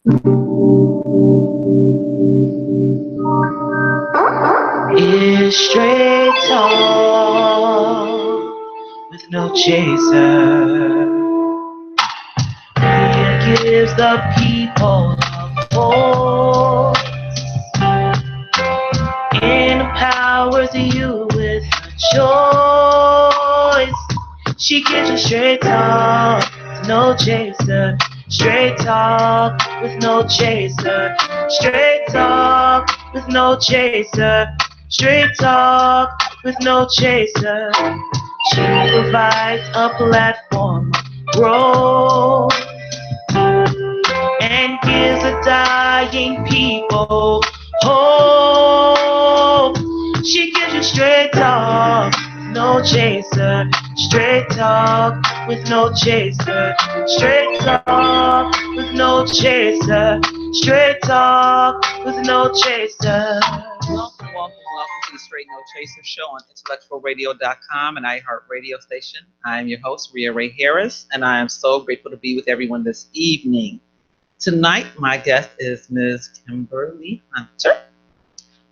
It's straight talk with no chaser. It gives the people a voice, empowers you with a choice. She gives you straight talk with no chaser. Straight talk with no chaser. Straight talk with no chaser. Straight talk with no chaser. She provides a platform of growth and gives a dying people hope. She gives you straight talk, no chaser. Straight talk with no chaser. Straight talk with no chaser. Straight talk with no chaser. Welcome to the Straight No Chaser Show on intellectualradio.com and iHeart Radio Station. I am your host, Rhea Ray Harris, and I am so grateful to be with everyone this evening. Tonight, my guest is Ms. Kimberly Hunter,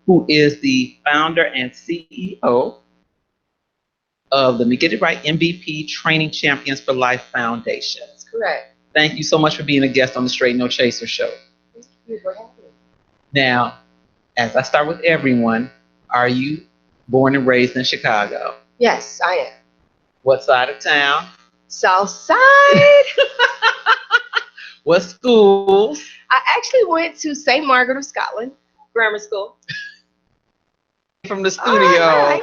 who is the founder and CEO of the Get It Right MVP Training Champions for Life Foundation. That's correct. Thank you so much for being a guest on the Straight No Chaser Show. Thank you for having me. Now, as I start with everyone, are you born and raised in Chicago? Yes, I am. What side of town? South Side. What schools? I actually went to St. Margaret of Scotland Grammar School. From the studio. Right.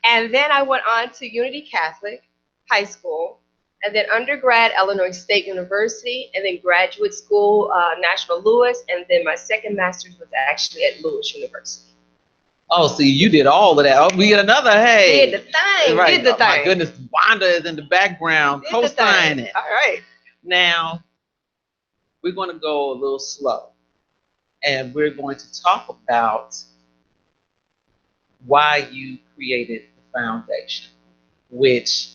And then I went on to Unity Catholic High School, and then undergrad, Illinois State University, and then graduate school, National Louis, and then my second master's was actually at Lewis University. Oh, see, you did all of that. Oh, we get another, hey. Did the thing. Right. Did the thing. My goodness, Wanda is in the background co-signing. All right. Now, we're going to go a little slow, and we're going to talk about why you created the foundation, which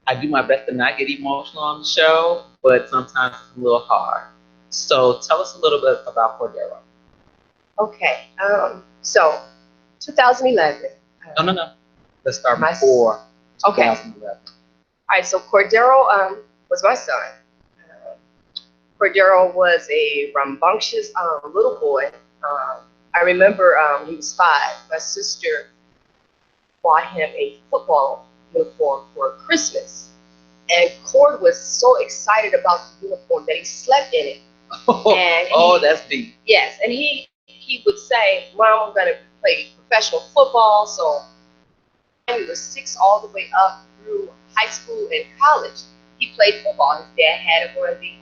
I do my best to not get emotional on the show, but sometimes it's a little hard. So tell us a little bit about Cordero. Okay. So 2011. No. Let's start before 2011. All right. So Cordero was my son. Cordero was a rambunctious little boy. I remember he was 5. My sister bought him a football uniform for Christmas. And Cord was so excited about the uniform that he slept in it. That's deep. Yes, and he would say, Mom, I'm going to play professional football. So he was 6 all the way up through high school and college. He played football. His dad had him on the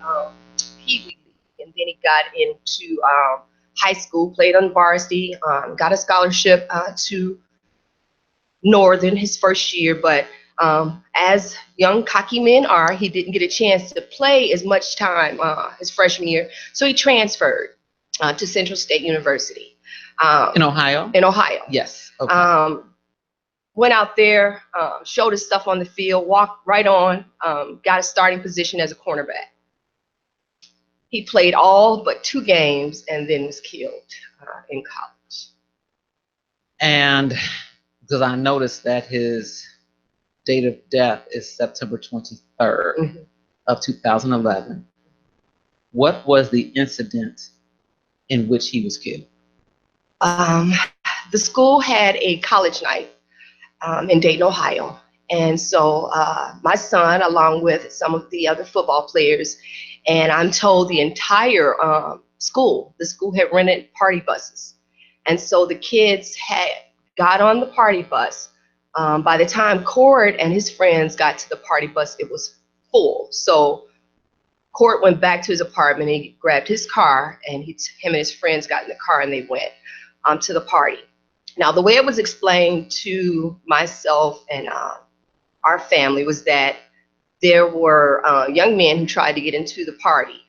Pee Wee League. And then he got into high school, played on varsity, got a scholarship to Northern his first year. But as young cocky men are, he didn't get a chance to play as much time his freshman year. So he transferred to Central State University. In Ohio? In Ohio. Yes. Okay. Went out there, showed his stuff on the field, walked right on, got a starting position as a cornerback. He played all but 2 games and then was killed in college. And because I noticed that his date of death is September 23rd of 2011. What was the incident in which he was killed? The school had a college night in Dayton, Ohio. And so my son, along with some of the other football players, and I'm told the entire school had rented party buses. And so the kids had got on the party bus. By the time Cord and his friends got to the party bus, it was full. So Cord went back to his apartment, he grabbed his car, and him and his friends got in the car and they went to the party. Now, the way it was explained to myself and our family was that there were young men who tried to get into the party,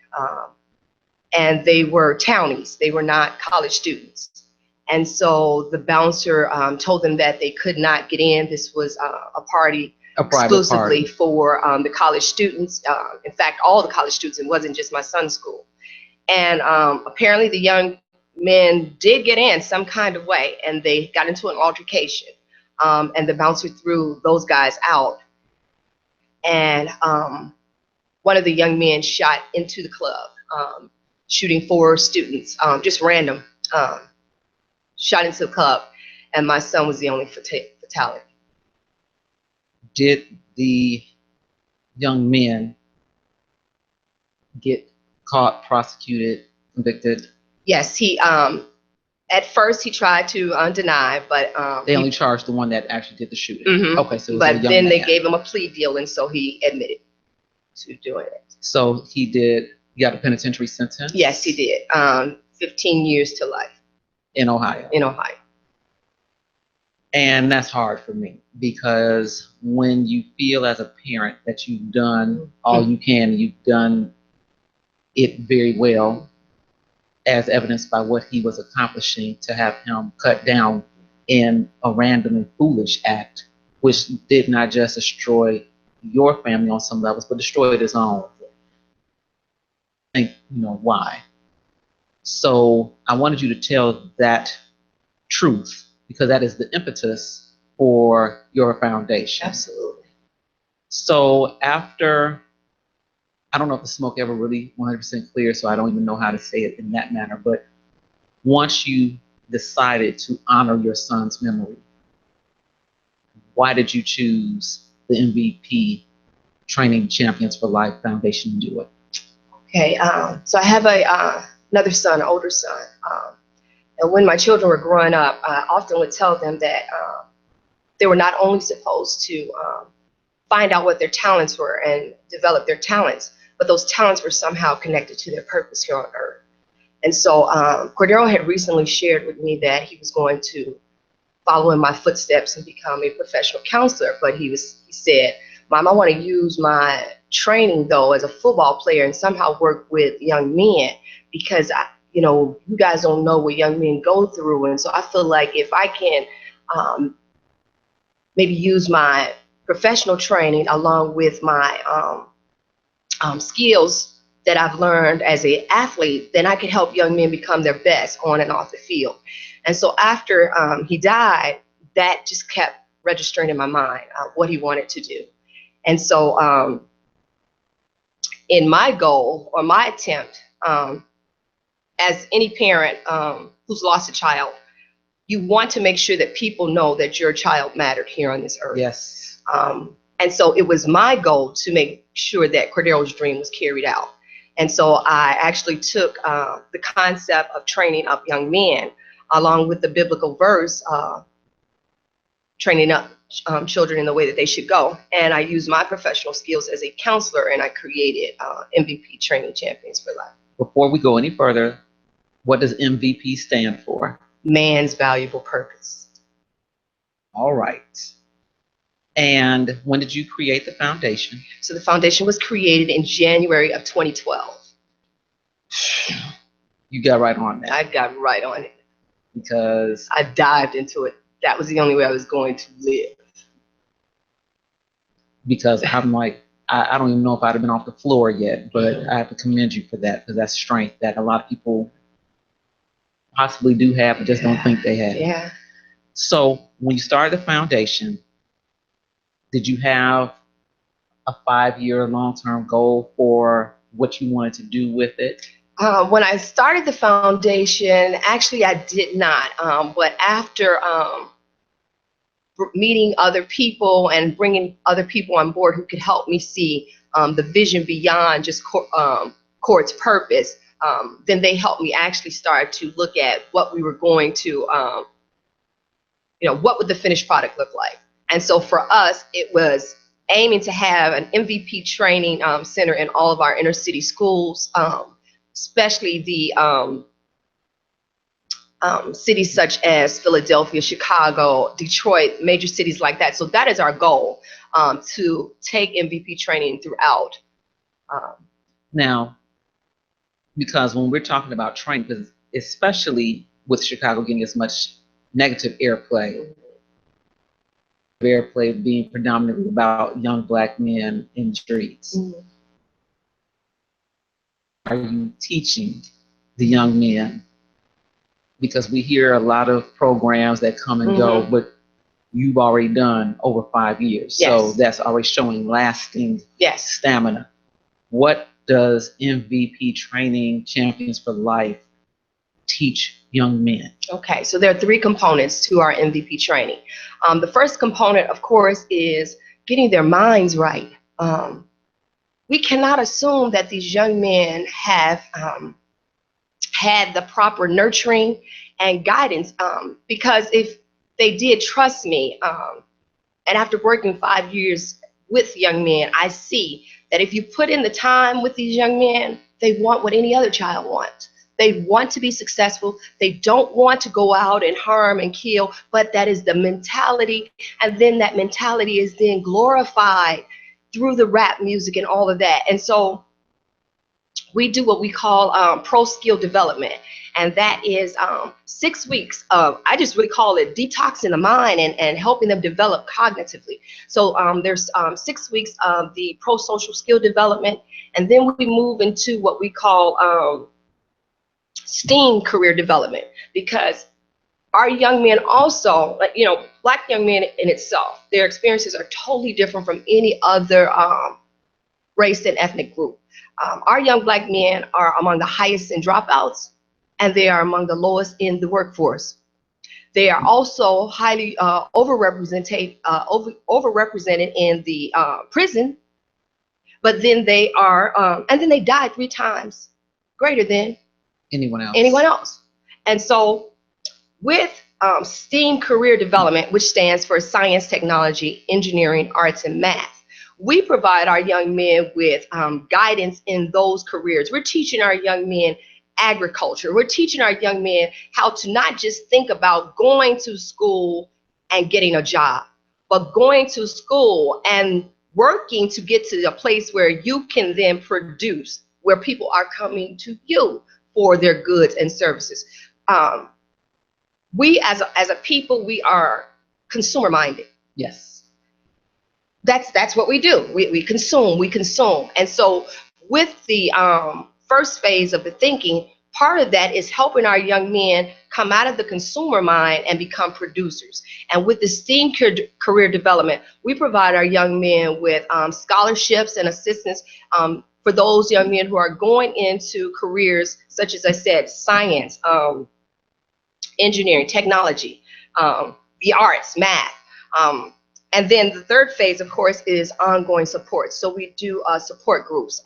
and they were townies. They were not college students. And so the bouncer told them that they could not get in. This was a party exclusively for the college students. In fact, all the college students. It wasn't just my son's school. And apparently the young men did get in some kind of way, and they got into an altercation. And the bouncer threw those guys out. And one of the young men shot into the club, shooting 4 students, just random, shot into the club. And my son was the only fatality. Did the young men get caught, prosecuted, convicted? Yes, he at first he tried to deny, but They only charged the one that actually did the shooting. Mhm. Okay, so it was but a young then they man. gave him a plea deal, and so he admitted to doing it. So he got a penitentiary sentence? Yes, he did. 15 years to life In Ohio. in Ohio. And that's hard for me, because when you feel as a parent that you've done all you can, you've done it very well, as evidenced by what he was accomplishing, to have him cut down in a random and foolish act, which did not just destroy your family on some levels, but destroyed his own. I think you know why. So I wanted you to tell that truth, because that is the impetus for your foundation. Absolutely. So after, I don't know if the smoke ever really 100% clear, so I don't even know how to say it in that manner, but once you decided to honor your son's memory, why did you choose the MVP Training Champions for Life Foundation to do it? Okay, so I have another son, an older son. And when my children were growing up, I often would tell them that they were not only supposed to find out what their talents were and develop their talents, but those talents were somehow connected to their purpose here on earth. And so Cordero had recently shared with me that he was going to follow in my footsteps and become a professional counselor. But he said, Mom, I want to use my training though as a football player and somehow work with young men, because you guys don't know what young men go through. And so I feel like if I can maybe use my professional training along with my skills that I've learned as an athlete, then I can help young men become their best on and off the field. And so after he died, that just kept registering in my mind what he wanted to do. And so in my goal or my attempt, as any parent who's lost a child, you want to make sure that people know that your child mattered here on this earth. Yes. And so it was my goal to make sure that Cordero's dream was carried out. And so I actually took the concept of training up young men along with the biblical verse, training up children in the way that they should go. And I used my professional skills as a counselor, and I created MVP Training Champions for Life. Before we go any further, what does MVP stand for? Man's valuable purpose. All right. And when did you create the foundation? So the foundation was created in January of 2012. You got right on that. I got right on it. Because I dived into it. That was the only way I was going to live. Because I'm like, I don't even know if I'd have been off the floor yet, but I have to commend you for that, because that's strength that a lot of people possibly do have, but just don't think they have. Yeah. So when you started the foundation, did you have a 5-year long-term goal for what you wanted to do with it? When I started the foundation, actually I did not. But after meeting other people and bringing other people on board who could help me see the vision beyond just Court's purpose, then they helped me actually start to look at what we were going to, what would the finished product look like. And so for us, it was aiming to have an MVP training center in all of our inner city schools, especially the cities such as Philadelphia, Chicago, Detroit, major cities like that. So that is our goal, to take MVP training throughout. Now, because when we're talking about training, because especially with Chicago getting as much negative airplay being predominantly about young Black men in the streets, are you teaching the young men? Because we hear a lot of programs that come and go, but you've already done over 5 years. Yes. So that's already showing lasting Yes. stamina. What does MVP training Champions for Life teach young men? Okay, so there are 3 components to our MVP training. The first component, of course, is getting their minds right. We cannot assume that these young men have had the proper nurturing and guidance, because if they did, trust me, and after working 5 years with young men, I see that if you put in the time with these young men, they want what any other child wants. They want to be successful. They don't want to go out and harm and kill, but that is the mentality. And then that mentality is then glorified through the rap music and all of that. And so we do what we call pro skill development. And that is 6 weeks of, I just really call it detoxing the mind and helping them develop cognitively. So there's 6 weeks of the pro social skill development. And then we move into what we call STEAM career development, because our young men also, you know, Black young men in itself, their experiences are totally different from any other race and ethnic group. Our young Black men are among the highest in dropouts, and they are among the lowest in the workforce. They are also highly overrepresented in the prison, but then they are, and then they die 3 times greater than Anyone else. And so with STEAM career development, which stands for science, technology, engineering, arts, and math, we provide our young men with guidance in those careers. We're teaching our young men agriculture. We're teaching our young men how to not just think about going to school and getting a job, but going to school and working to get to a place where you can then produce, where people are coming to you for their goods and services. We as a people, we are consumer minded. Yes. That's what we do. We consume. And so with the first phase of the thinking, part of that is helping our young men come out of the consumer mind and become producers. And with the STEAM career development, we provide our young men with scholarships and assistance for those young men who are going into careers such as I said, science, engineering, technology, the arts, math. And then the third phase, of course, is ongoing support. So we do support groups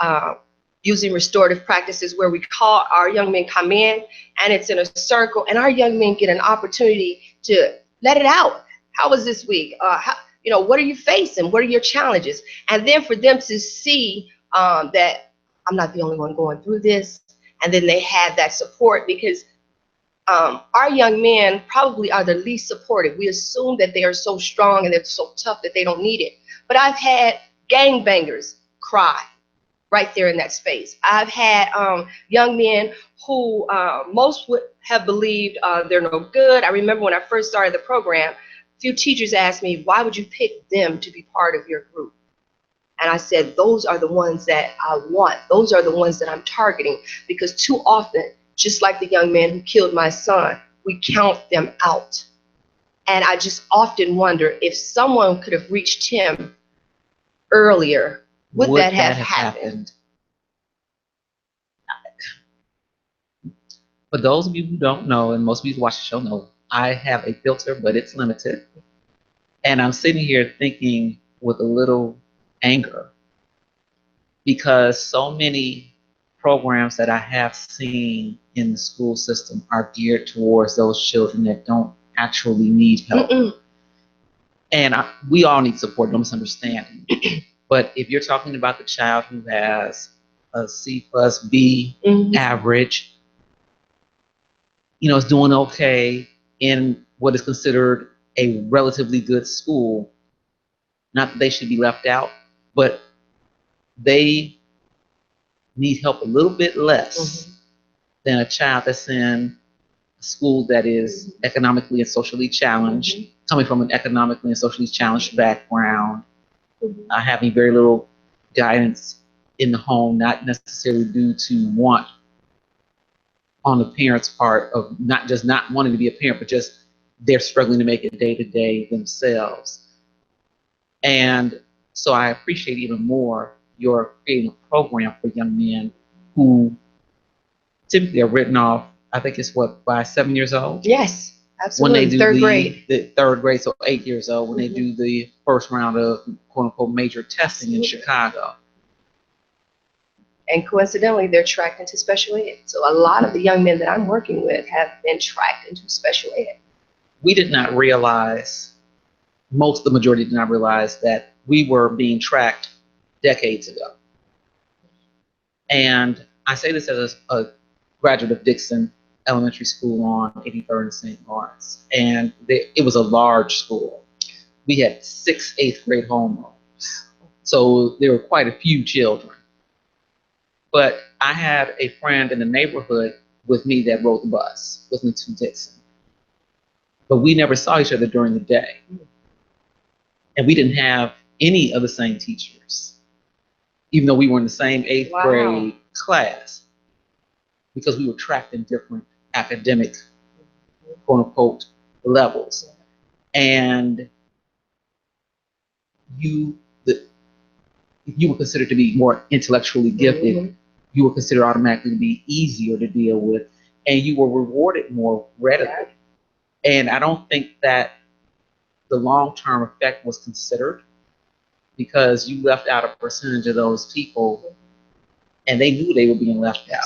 using restorative practices where we call our young men come in, and it's in a circle, and our young men get an opportunity to let it out. How was this week? What are you facing? What are your challenges? And then for them to see that I'm not the only one going through this, and then they have that support, because our young men probably are the least supported. We assume that they are so strong and they're so tough that they don't need it. But I've had gangbangers cry right there in that space. I've had young men who most would have believed they're no good. I remember when I first started the program, a few teachers asked me, why would you pick them to be part of your group? And I said, those are the ones that I want. Those are the ones that I'm targeting, because too often, just like the young man who killed my son, we count them out. And I just often wonder if someone could have reached him earlier, would that have happened? For those of you who don't know, and most of you who watch the show know, I have a filter, but it's limited. And I'm sitting here thinking with a little anger, because so many programs that I have seen in the school system are geared towards those children that don't actually need help. And we all need support, don't misunderstand. But if you're talking about the child who has a C plus B average, is doing okay in what is considered a relatively good school, not that they should be left out, but they need help a little bit less than a child that's in a school that is economically and socially challenged, coming from an economically and socially challenged background, having very little guidance in the home, not necessarily due to want on the parents' part of not just not wanting to be a parent, but just they're struggling to make it day to day themselves. And so I appreciate even more your creating a program for young men who typically are written off, I think it's what, by 7 years old? Yes, When they absolutely. do Third grade. the third grade, so 8 years old, when they do the first round of quote unquote major testing in Absolutely. Chicago. And coincidentally, they're tracked into special ed. So a lot of the young men that I'm working with have been tracked into special ed. We did not realize, the majority did not realize that we were being tracked decades ago. And I say this as a graduate of Dixon Elementary School on 83rd and St. Lawrence. And it was a large school. We had 6 8th grade homerooms. So there were quite a few children. But I had a friend in the neighborhood with me that rode the bus with me to Dixon. But we never saw each other during the day. And we didn't have any of the same teachers, even though we were in the same 8th Wow. grade class, because we were tracked in different academic, quote unquote, levels. And if you were considered to be more intellectually gifted, you were considered automatically to be easier to deal with, and you were rewarded more readily. And I don't think that the long-term effect was considered, because you left out a percentage of those people, and they knew they were being left out.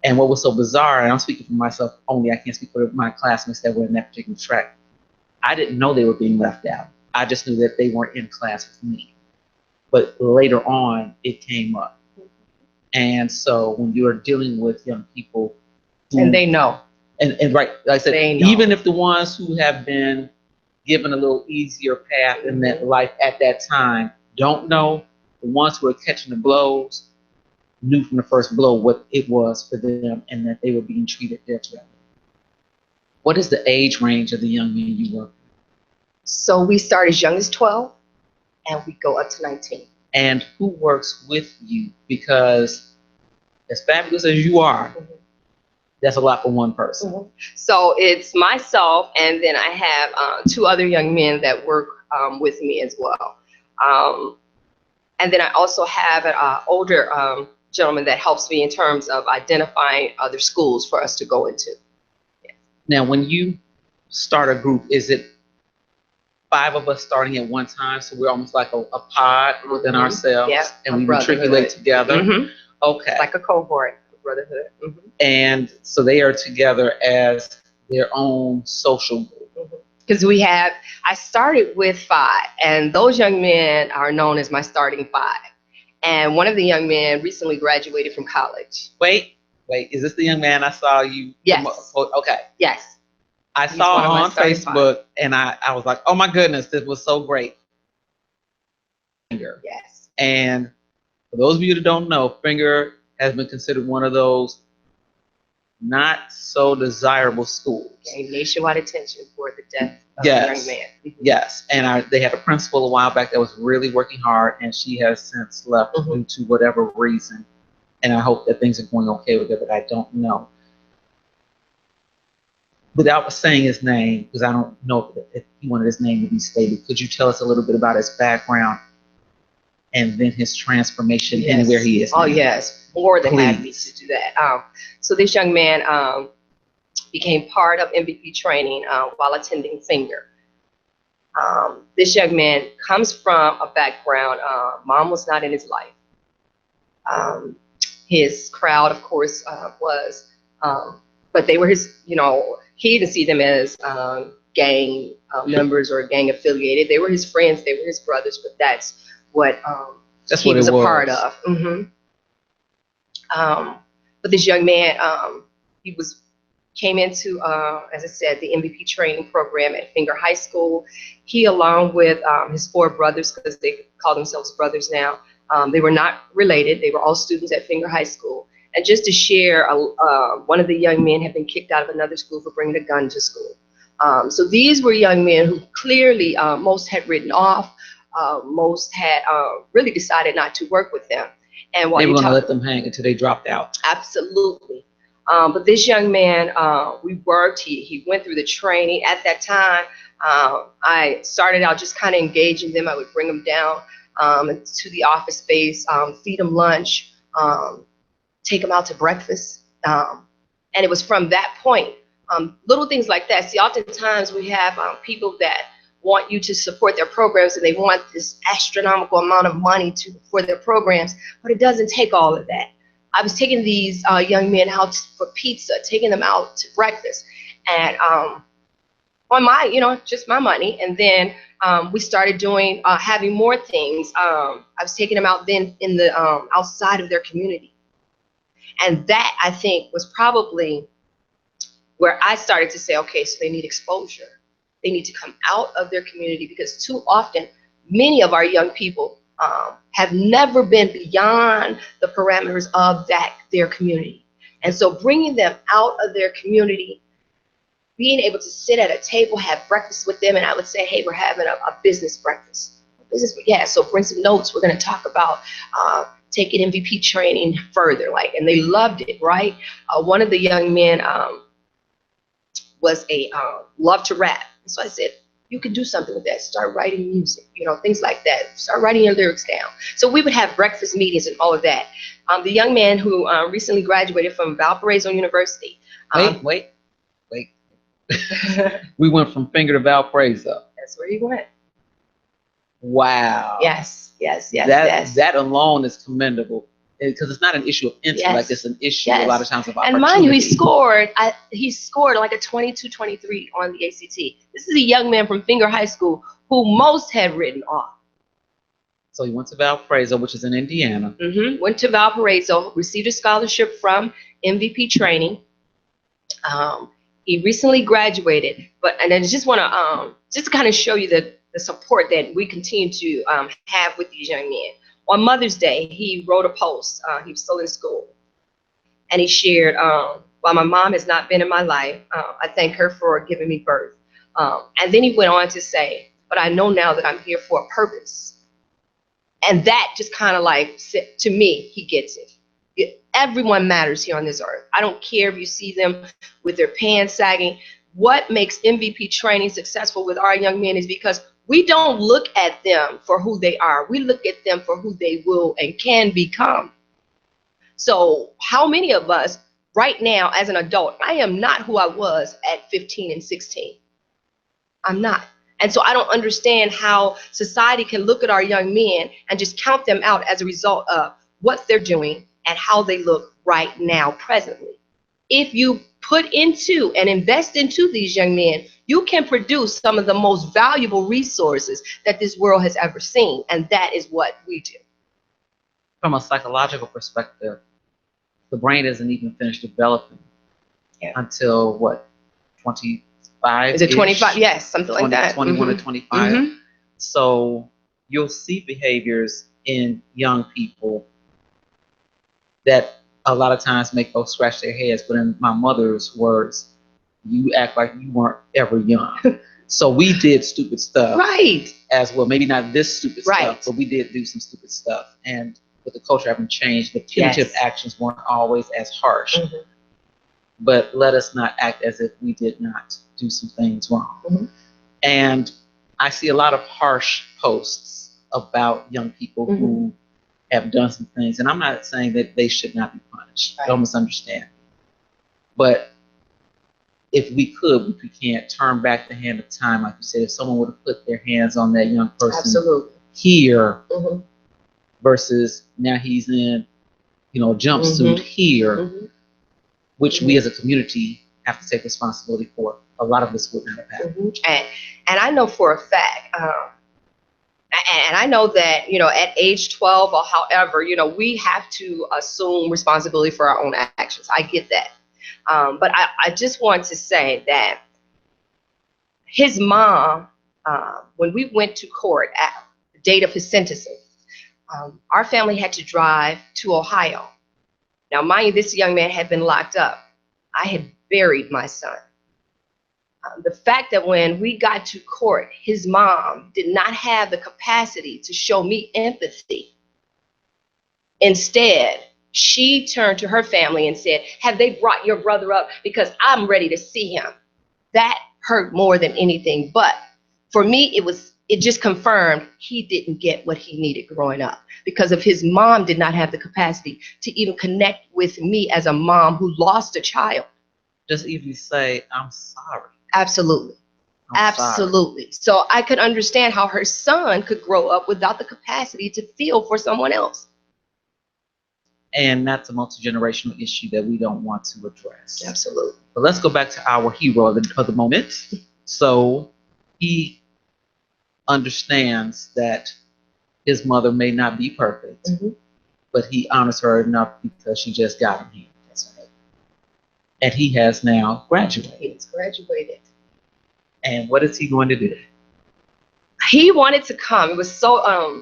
And what was so bizarre, and I'm speaking for myself only, I can't speak for my classmates that were in that particular track, I didn't know they were being left out. I just knew that they weren't in class with me. But later on, it came up. And so when you're dealing with young people, And they know. and right, like I said, They know. even if the ones who have been given a little easier path in that life at that time don't know, the ones who are catching the blows knew from the first blow what it was for them and that they were being treated differently. What is the age range of the young men you work with? So we start as young as 12 and we go up to 19. And who works with you? Because as fabulous as you are, that's a lot for one person. So it's myself, and then I have 2 other young men that work with me as well. And then I also have an older gentleman that helps me in terms of identifying other schools for us to go into. Now, when you start a group, is it 5 of us starting at one time? So we're almost like a pod within ourselves, Yeah, and a we brotherhood. matriculate together. Okay. Like a cohort, a brotherhood. And so they are together as their own social group. Because I started with 5, and those young men are known as my starting 5. And one of the young men recently graduated from college. Wait, is this the young man I saw you? Yes. Okay. Yes. I He's saw one of my on starting Facebook, and I was like, oh my goodness, this was so great. Yes. And for those of you that don't know, Finger has been considered one of those not so desirable schools. Gained nationwide attention for the death of Yes. a young man. Yes, and they had a principal a while back that was really working hard, and she has since left due to whatever reason. And I hope that things are going okay with her, but I don't know. Without saying his name, because I don't know if he wanted his name to be stated, could you tell us a little bit about his background and then his transformation and where he is now? Oh, yes. More than happy Please. to do that. So this young man became part of MVP training while attending Finger. This young man comes from a background, mom was not in his life. His crowd, of course, was, but they were his, he didn't see them as gang members or gang affiliated. They were his friends, they were his brothers, but that's what he was a part of. But this young man, came into, as I said, the MVP training program at Finger High School. He, along with his 4 brothers, because they call themselves brothers now, they were not related. They were all students at Finger High School. And just to share, one of the young men had been kicked out of another school for bringing a gun to school. So these were young men who clearly, most had written off, most had really decided not to work with them. And while they were going to let them hang until they dropped out. Absolutely. But this young man, we worked, he went through the training. At that time, I started out just kind of engaging them. I would bring them down to the office space, feed them lunch, take them out to breakfast. And it was from that point, little things like that. See, oftentimes we have people that want you to support their programs and they want this astronomical amount of money for their programs, but it doesn't take all of that. I was taking these young men out for pizza, taking them out to breakfast, and on my, just my money. And then we started doing, having more things. I was taking them out then in the outside of their community. And that, I think, was probably where I started to say, okay, so they need exposure. They need to come out of their community, because too often, many of our young people have never been beyond the parameters of their community. And so bringing them out of their community, being able to sit at a table, have breakfast with them, and I would say, hey, we're having a business breakfast. Yeah, so bring some notes. We're going to talk about taking MVP training further, and they loved it, right? One of the young men was loved to rap. So I said, you can do something with that. Start writing music, things like that. Start writing your lyrics down. So we would have breakfast meetings and all of that. The young man who recently graduated from Valparaiso University. Wait. We went from Finger to Valparaiso. That's where he went. Wow. Yes. That alone is commendable, because it's not an issue of intellect, it's an issue a lot of times of opportunity. And mind you, he scored like a 22-23 on the ACT. This is a young man from Finger High School who most had written off. So he went to Valparaiso, which is in Indiana. Went to Valparaiso, received a scholarship from MVP training. He recently graduated, and I just want to just kind of show you the support that we continue to have with these young men. On Mother's Day, he wrote a post. He was still in school, and he shared, while my mom has not been in my life, I thank her for giving me birth. And then he went on to say, but I know now that I'm here for a purpose. And that just kind of to me, he gets it. Everyone matters here on this earth. I don't care if you see them with their pants sagging. What makes MVP training successful with our young men is because we don't look at them for who they are. We look at them for who they will and can become. So how many of us right now as an adult, I am not who I was at 15 and 16. I'm not. And so I don't understand how society can look at our young men and just count them out as a result of what they're doing and how they look right now, presently. If you put into and invest into these young men, you can produce some of the most valuable resources that this world has ever seen. And that is what we do. From a psychological perspective, the brain isn't even finished developing until what, 25? Is it 25? Yes, something like that. 21 to 25. So you'll see behaviors in young people that a lot of times make folks scratch their heads. But in my mother's words, you act like you weren't ever young. So we did stupid stuff. Right. As well. Maybe not this stupid right. stuff, but we did do some stupid stuff. And with the culture having changed, the punitive actions weren't always as harsh. But let us not act as if we did not do some things wrong. And I see a lot of harsh posts about young people who have done some things. And I'm not saying that they should not be punished. Right. Don't misunderstand. But if we could, if we can't turn back the hand of time, like you said, if someone would have put their hands on that young person here versus now he's in, a jumpsuit here, which we as a community have to take responsibility for. A lot of this wouldn't have happened. And I know for a fact, and I know that, at age 12 or however, we have to assume responsibility for our own actions. I get that. But I just want to say that his mom, when we went to court at the date of his sentencing, our family had to drive to Ohio. Now, mind you, this young man had been locked up. I had buried my son. The fact that when we got to court, his mom did not have the capacity to show me empathy. Instead, She turned to her family and said, have they brought your brother up? Because I'm ready to see him. That hurt more than anything. But for me, it just confirmed he didn't get what he needed growing up because of his mom did not have the capacity to even connect with me as a mom who lost a child. Just even say, I'm sorry. Absolutely. I'm sorry. Absolutely. So I could understand how her son could grow up without the capacity to feel for someone else. And that's a multi-generational issue that we don't want to address. Absolutely. But let's go back to our hero of the moment. So he understands that his mother may not be perfect, Mhm. but he honors her enough because she just got him here. That's right. And he has now graduated. He's graduated. And what is he going to do? He wanted to come. It was so, I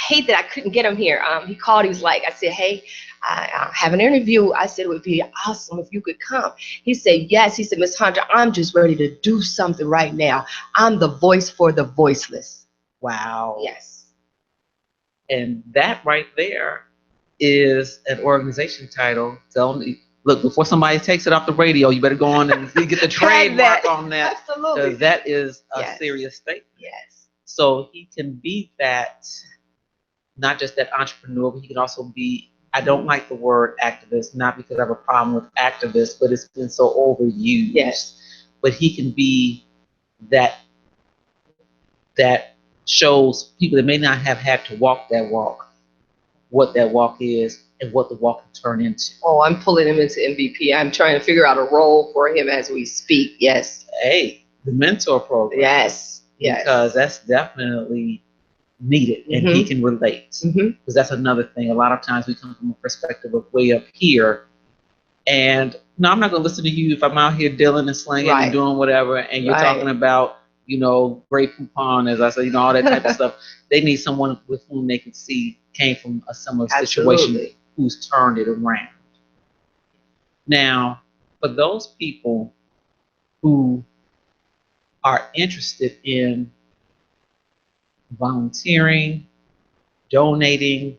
hate that I couldn't get him here. He called. He was like, I said, hey, I have an interview. I said, it would be awesome if you could come. He said, yes. He said, Miss Hunter, I'm just ready to do something right now. I'm the voice for the voiceless. Wow. Yes. And that right there is an organization title. Look, before somebody takes it off the radio, you better go on and get the trademark on that. Absolutely. Because that is a Yes. serious statement. Yes. So he can be that, not just that entrepreneur, but he can also be, I don't like the word activist, not because I have a problem with activists, but it's been so overused. Yes. But he can be that shows people that may not have had to walk that walk, what that walk is and what the walk can turn into. Oh, I'm pulling him into MVP. I'm trying to figure out a role for him as we speak. Yes. Hey, the mentor program. Yes. Yes. Because that's definitely needed and he can relate. Because that's another thing. A lot of times we come from a perspective of way up here. And no, I'm not going to listen to you if I'm out here dealing and slinging Right. and doing whatever. And you're talking about, great coupon, as I say, all that type of stuff. They need someone with whom they can see came from a similar situation who's turned it around. Now, for those people who are interested in volunteering, donating,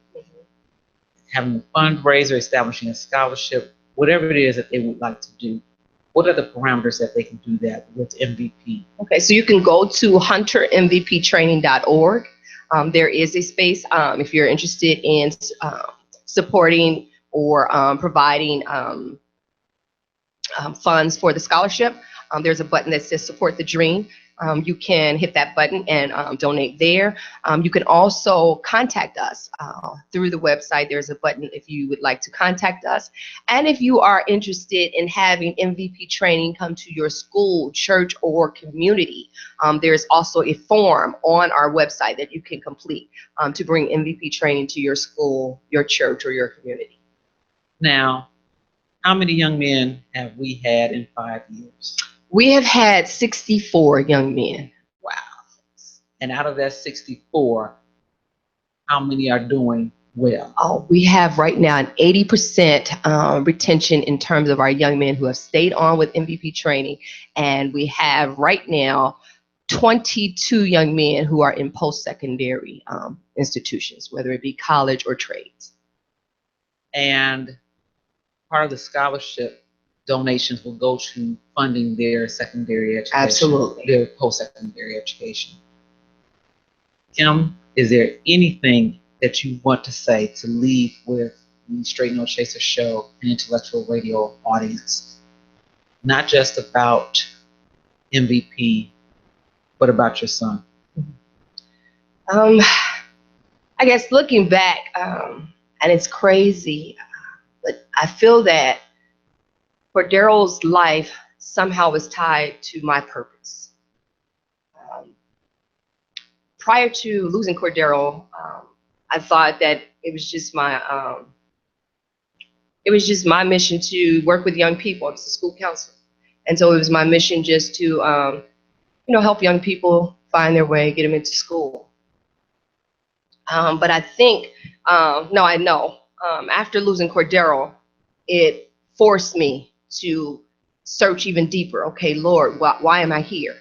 having a fundraiser, establishing a scholarship, whatever it is that they would like to do, what are the parameters that they can do that with MVP? Okay, so you can go to huntermvptraining.org. There is a space if you're interested in supporting or providing funds for the scholarship. There's a button that says support the dream. You can hit that button and donate there. You can also contact us through the website. There's a button if you would like to contact us. And if you are interested in having MVP training come to your school, church, or community, there's also a form on our website that you can complete to bring MVP training to your school, your church, or your community. Now, how many young men have we had in 5 years? We have had 64 young men. Wow. And out of that 64, how many are doing well? Oh, we have right now an 80% retention in terms of our young men who have stayed on with MVP training. And we have right now 22 young men who are in post-secondary institutions, whether it be college or trades. And part of the scholarship donations will go to funding their secondary education. Absolutely. Their post-secondary education. Kim, is there anything that you want to say to leave with the Straight No Chaser show and intellectual radio audience? Not just about MVP, but about your son. I guess looking back, and it's crazy, but I feel that Cordero's life somehow was tied to my purpose. Prior to losing Cordero, I thought that it was just my mission to work with young people. I was a school counselor, and so it was my mission just to help young people find their way, get them into school. But I think I know after losing Cordero, it forced me to search even deeper. Okay, Lord, why am I here?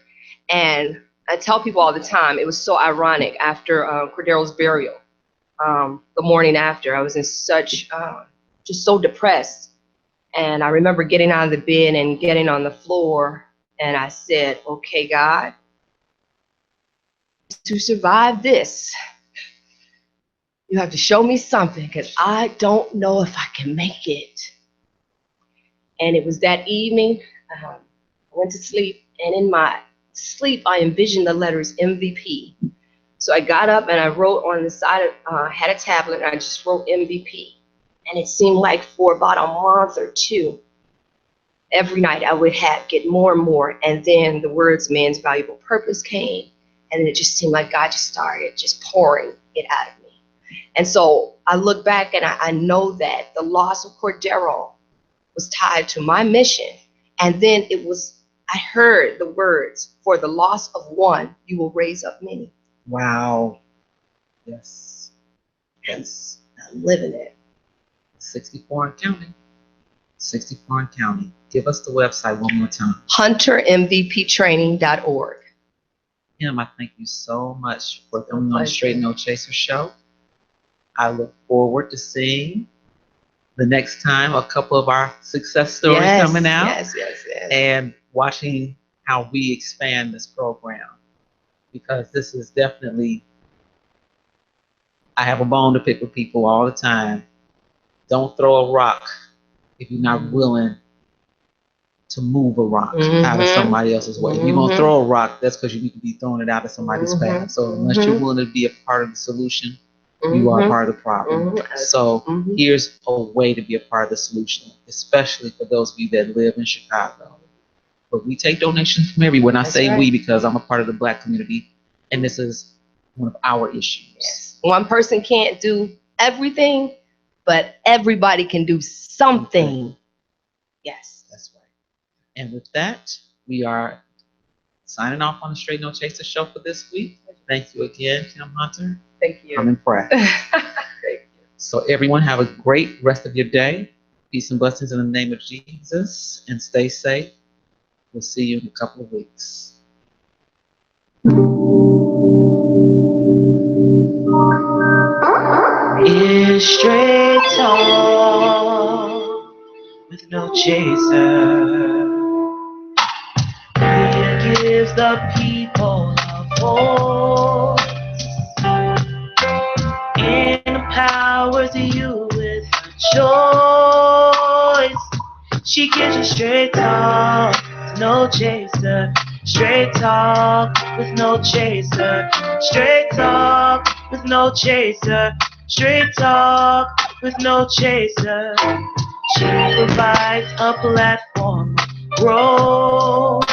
And I tell people all the time, it was so ironic after Cordero's burial. the morning after. I was in such, just so depressed. And I remember getting out of the bed and getting on the floor, and I said, okay, God, to survive this, you have to show me something, because I don't know if I can make it. And it was that evening, I went to sleep, and in my sleep, I envisioned the letters MVP. So I got up and I wrote on the side of, had a tablet, and I just wrote MVP. And it seemed like for about a month or two, every night I would get more and more. And then the words man's valuable purpose came, and it just seemed like God just started just pouring it out of me. And so I look back and I know that the loss of Cordero was tied to my mission. And then I heard the words, for the loss of one, you will raise up many. Wow. Yes. Yes. I'm living it. 64 and counting. 64 and counting. Give us the website one more time. HunterMVPtraining.org. Kim, I thank you so much for coming on the Straight No Chaser show. I look forward to seeing the next time a couple of our success stories coming out. Yes. And watching how we expand this program. Because this is definitely, I have a bone to pick with people all the time. Don't throw a rock if you're not willing to move a rock out of somebody else's way. If you're going to throw a rock, that's because you need to be throwing it out of somebody's path. So unless you're willing to be a part of the solution, you are a part of the problem. So here's a way to be a part of the solution, especially for those of you that live in Chicago. But we take donations from everywhere. And I say we because I'm a part of the Black community, and this is one of our issues. Yes. One person can't do everything, but everybody can do something. Yes. That's right. And with that, we are signing off on the Straight No Chaser show for this week. Thank you again, Kim Hunter. Thank you. I'm impressed. Thank you. So everyone have a great rest of your day. Peace and blessings in the name of Jesus, and stay safe. We'll see you in a couple of weeks. It's straight talk with no chaser. It gives the people a voice, empowers you with a choice. She gives you straight talk, no chaser. Straight talk with no chaser. Straight talk with no chaser. Straight talk with no chaser. She provides a platform of growth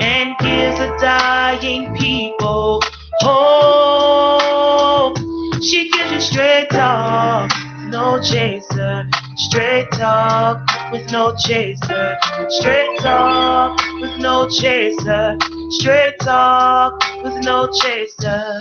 and gives the dying people hope. She gives you straight talk, no chaser. Straight talk with no chaser. Straight talk with no chaser. Straight talk with no chaser.